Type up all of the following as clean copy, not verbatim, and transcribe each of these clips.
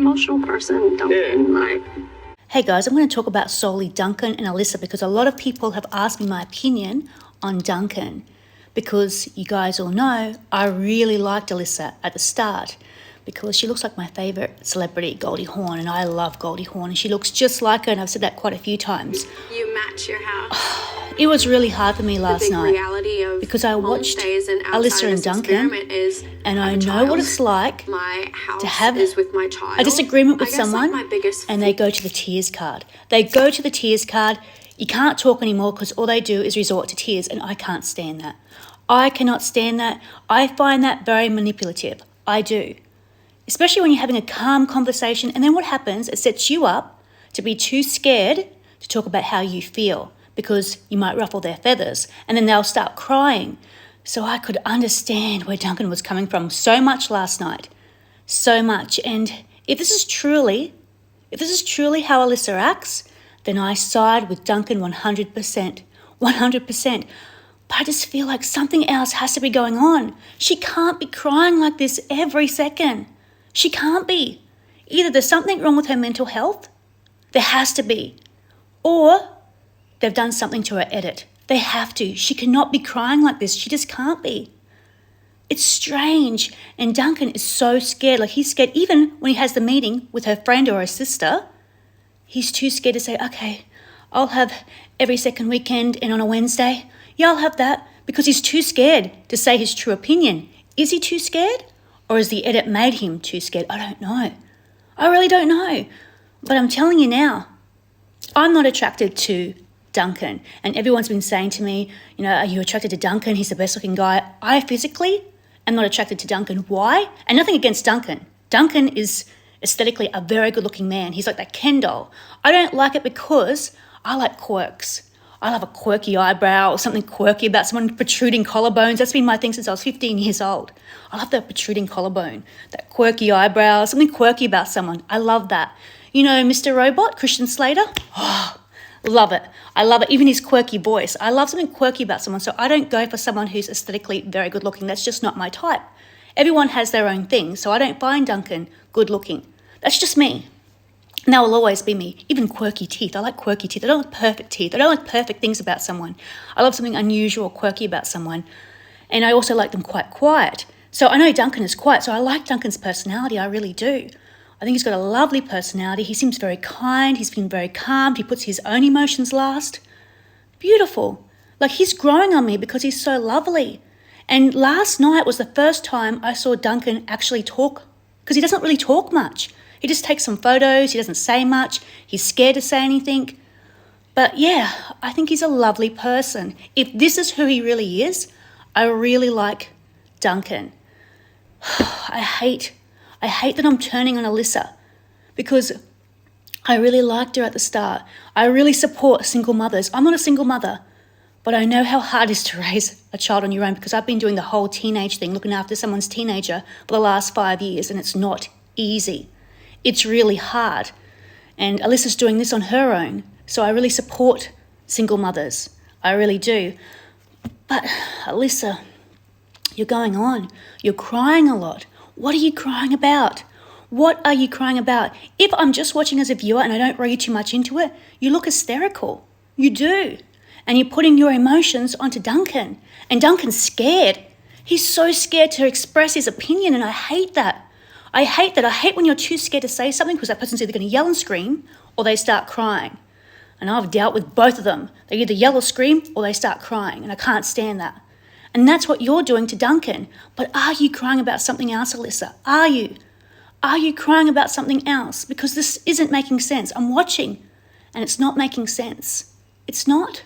emotional person, Duncan. Hey guys, I'm going to talk about solely Duncan and Alyssa because a lot of people have asked me my opinion on Duncan. Because you guys all know, I really liked Alyssa at the start because she looks like my favourite celebrity, Goldie Hawn, and I love Goldie Hawn, and she looks just like her, and I've said that quite a few times. You match your house. It was really hard for me last night because I watched Alyssa and Duncan, and I know what it's like to have a disagreement with someone and they go to the tears card. They go to the tears card. You can't talk anymore because all they do is resort to tears, and I can't stand that. I cannot stand that. I find that very manipulative. I do. Especially when you're having a calm conversation, and then what happens, it sets you up to be too scared to talk about how you feel because you might ruffle their feathers, and then they'll start crying. So I could understand where Duncan was coming from so much last night. So much. And if this is truly how Alyssa acts, then I side with Duncan 100%. 100%. But I just feel like something else has to be going on. She can't be crying like this every second. She can't be. Either there's something wrong with her mental health, there has to be, or they've done something to her edit. They have to. She cannot be crying like this. She just can't be. It's strange. And Duncan is so scared. Like, he's scared even when he has the meeting with her friend or her sister. He's too scared to say, okay, I'll have every second weekend and on a Wednesday. Yeah, I'll have that, because he's too scared to say his true opinion. Is he too scared? Or has the edit made him too scared? I don't know. I really don't know. But I'm telling you now, I'm not attracted to Duncan. And everyone's been saying to me, are you attracted to Duncan? He's the best looking guy. I physically am not attracted to Duncan. Why? And nothing against Duncan. Duncan is aesthetically a very good looking man. He's like that Ken doll. I don't like it because I like quirks. I love a quirky eyebrow or something quirky about someone, protruding collarbones. That's been my thing since I was 15 years old. I love that protruding collarbone, that quirky eyebrow, something quirky about someone. I love that. Mr. Robot, Christian Slater? Oh, love it. I love it. Even his quirky voice. I love something quirky about someone. So I don't go for someone who's aesthetically very good looking. That's just not my type. Everyone has their own thing. So I don't find Duncan good looking. That's just me. And that will always be me. Even quirky teeth. I like quirky teeth. I don't like perfect teeth. I don't like perfect things about someone. I love something unusual, quirky about someone. And I also like them quite quiet. So I know Duncan is quiet, so I like Duncan's personality. I really do. I think he's got a lovely personality. He seems very kind. He's been very calm. He puts his own emotions last. Beautiful. Like, he's growing on me because he's so lovely. And last night was the first time I saw Duncan actually talk, because he doesn't really talk much. He just takes some photos. He doesn't say much. He's scared to say anything. But yeah, I think he's a lovely person. If this is who he really is, I really like Duncan. I hate that I'm turning on Alyssa because I really liked her at the start. I really support single mothers. I'm not a single mother, but I know how hard it is to raise a child on your own because I've been doing the whole teenage thing, looking after someone's teenager for the last 5 years, and it's not easy. It's really hard. And Alyssa's doing this on her own. So I really support single mothers. I really do. But Alyssa, you're going on. You're crying a lot. What are you crying about? What are you crying about? If I'm just watching as a viewer and I don't read too much into it, you look hysterical. You do. And you're putting your emotions onto Duncan. And Duncan's scared. He's so scared to express his opinion, and I hate that. I hate that. I hate when you're too scared to say something because that person's either going to yell and scream or they start crying. And I've dealt with both of them. They either yell or scream or they start crying, and I can't stand that. And that's what you're doing to Duncan. But are you crying about something else, Alyssa? Are you? Are you crying about something else? Because this isn't making sense. I'm watching and it's not making sense. It's not.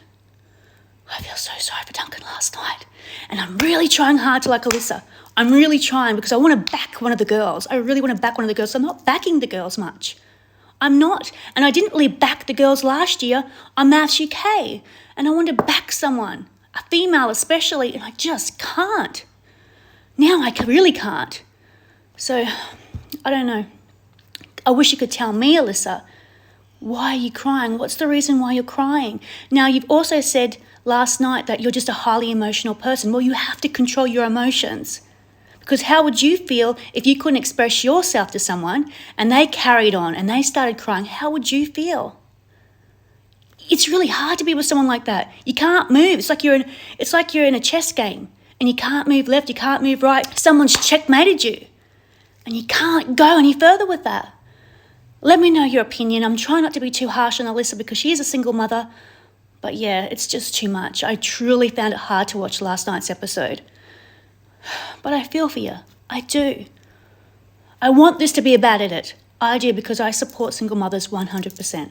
I feel so sorry for Duncan last night. And I'm really trying hard to like Alyssa. I'm really trying because I want to back one of the girls. I really want to back one of the girls. So I'm not backing the girls much. I'm not. And I didn't really back the girls last year on Mafs UK. And I wanted to back someone, a female especially, and I just can't. Now I really can't. So, I don't know. I wish you could tell me, Alyssa, why are you crying? What's the reason why you're crying? Now, you've also said last night that you're just a highly emotional person. Well, you have to control your emotions Because how would you feel if you couldn't express yourself to someone and they carried on and they started crying? How would you feel? It's really hard to be with someone like that. You can't move. It's like you're in a chess game and you can't move left, you can't move right. Someone's checkmated you and you can't go any further with that. Let me know your opinion. I'm trying not to be too harsh on Alyssa because she is a single mother. But yeah, it's just too much. I truly found it hard to watch last night's episode. But I feel for you. I do. I want this to be a bad edit. I do, because I support single mothers 100%.